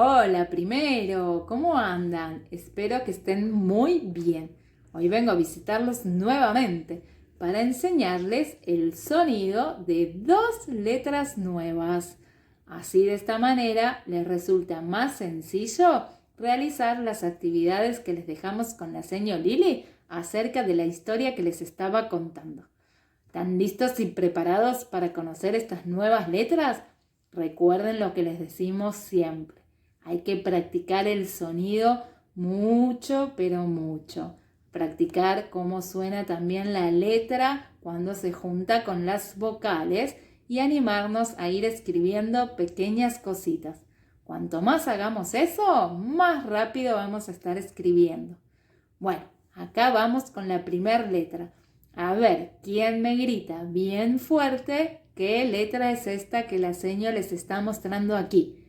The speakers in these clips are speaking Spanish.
Hola, primero, ¿cómo andan? Espero que estén muy bien. Hoy vengo a visitarlos nuevamente para enseñarles el sonido de dos letras nuevas. Así de esta manera les resulta más sencillo realizar las actividades que les dejamos con la seño Lili acerca de la historia que les estaba contando. ¿Están listos y preparados para conocer estas nuevas letras? Recuerden lo que les decimos siempre. Hay que practicar el sonido mucho, pero mucho. Practicar cómo suena también la letra cuando se junta con las vocales y animarnos a ir escribiendo pequeñas cositas. Cuanto más hagamos eso, más rápido vamos a estar escribiendo. Bueno, acá vamos con la primera letra. A ver, ¿quién me grita bien fuerte qué letra es esta que la seño les está mostrando aquí?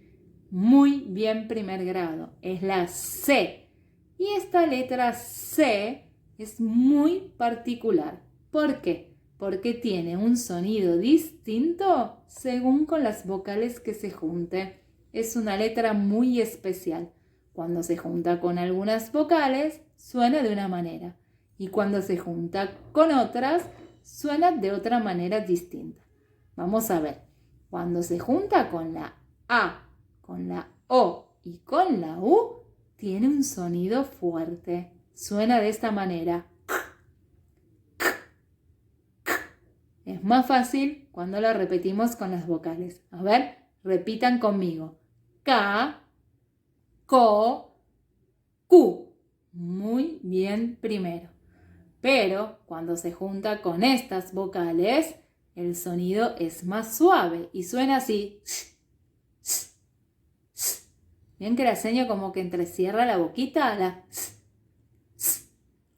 Muy bien, primer grado. Es la C. Y esta letra C es muy particular. ¿Por qué? Porque tiene un sonido distinto según con las vocales que se junte. Es una letra muy especial. Cuando se junta con algunas vocales, suena de una manera. Y cuando se junta con otras, suena de otra manera distinta. Vamos a ver. Cuando se junta con la A, con la O y con la U, tiene un sonido fuerte. Suena de esta manera. Es más fácil cuando lo repetimos con las vocales. A ver, repitan conmigo. K, Ko, Ku. Muy bien primero. Pero cuando se junta con estas vocales, el sonido es más suave y suena así. Bien que la seño como que entrecierra la boquita.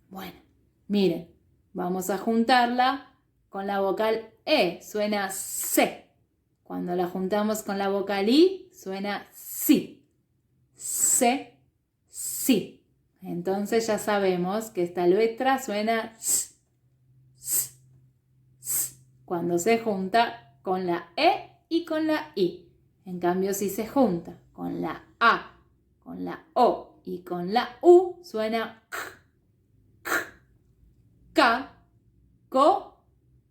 Bueno, miren, vamos a juntarla con la vocal E. Suena C. Cuando la juntamos con la vocal I, suena si. C, si. Entonces ya sabemos que esta letra suena S, S, S. Cuando se junta con la E y con la I. En cambio, si se junta con la A, con la O y con la U, suena K, K, Ko,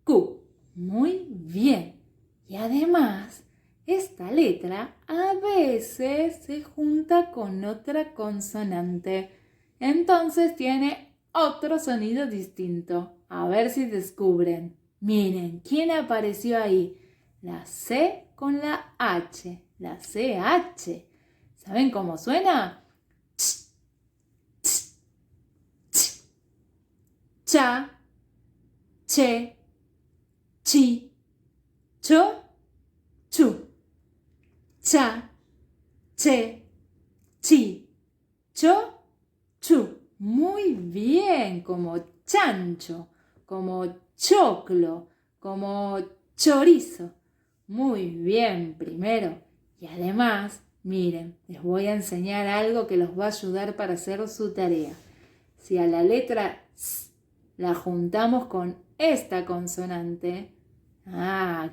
Ku. Muy bien. Y además, esta letra a veces se junta con otra consonante. Entonces tiene otro sonido distinto. A ver si descubren. Miren, ¿quién apareció ahí? La C con la H. La CH. ¿Saben cómo suena? Ch, ch, ch. Cha, che, chi, cho, chu. Cha, che, chi, cho, chu. Muy bien, como chancho, como choclo, como chorizo. Muy bien, primero. Y además, miren, les voy a enseñar algo que los va a ayudar para hacer su tarea. Si a la letra S la juntamos con esta consonante,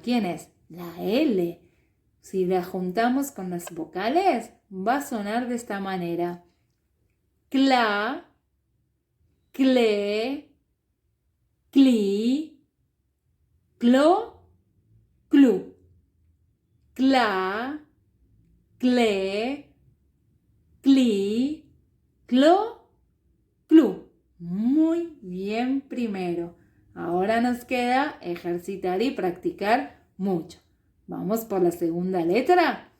¿quién es? La L. Si la juntamos con las vocales, va a sonar de esta manera. Cla, cle, cli, clo, clu. Cla, cle, cli, clo, clu. Muy bien primero. Ahora nos queda ejercitar y practicar mucho. Vamos por la segunda letra.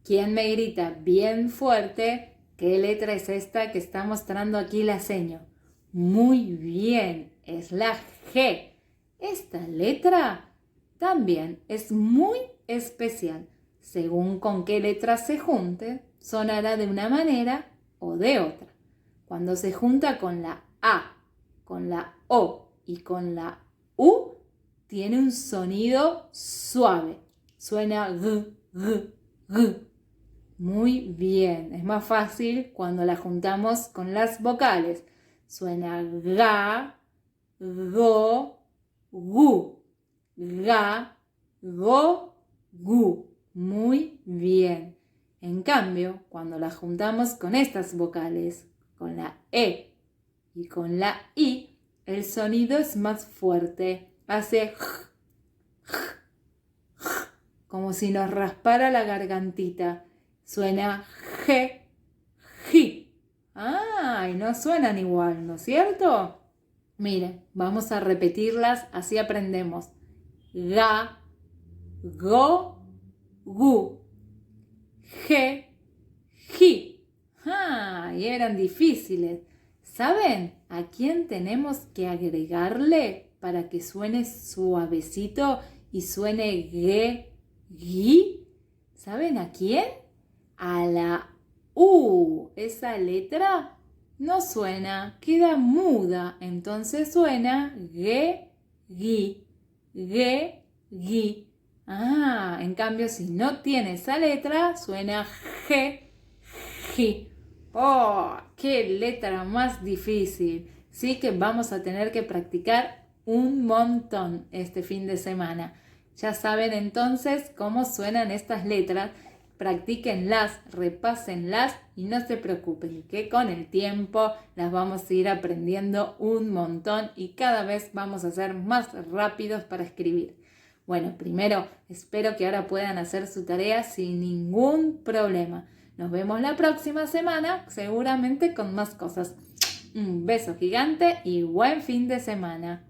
¿Quién me grita bien fuerte qué letra es esta que está mostrando aquí la seño? Muy bien, es la G. Esta letra también es muy especial. Según con qué letra se junte, sonará de una manera o de otra. Cuando se junta con la A, con la O y con la U, tiene un sonido suave. Suena g, g, g. Muy bien. Es más fácil cuando la juntamos con las vocales. Suena ga, go, gu. Ga, go, gu. Muy bien. En cambio, cuando las juntamos con estas vocales, con la E y con la I, el sonido es más fuerte. Hace como si nos raspara la gargantita. Suena G, Ji. Y no suenan igual, ¿no es cierto? Miren, vamos a repetirlas, así aprendemos. Ga, go, gu. G, ji. Y eran difíciles. ¿Saben a quién tenemos que agregarle para que suene suavecito y suene ge, gi? ¿Saben a quién? A la U. Esa letra no suena, queda muda. Entonces suena ge, gi, ge, gi. En cambio, si no tiene esa letra, suena G, G. ¡Oh, qué letra más difícil! Sí que vamos a tener que practicar un montón este fin de semana. Ya saben entonces cómo suenan estas letras. Practíquenlas, repásenlas y no se preocupen que con el tiempo las vamos a ir aprendiendo un montón y cada vez vamos a ser más rápidos para escribir. Bueno, primero espero que ahora puedan hacer su tarea sin ningún problema. Nos vemos la próxima semana, seguramente con más cosas. Un beso gigante y buen fin de semana.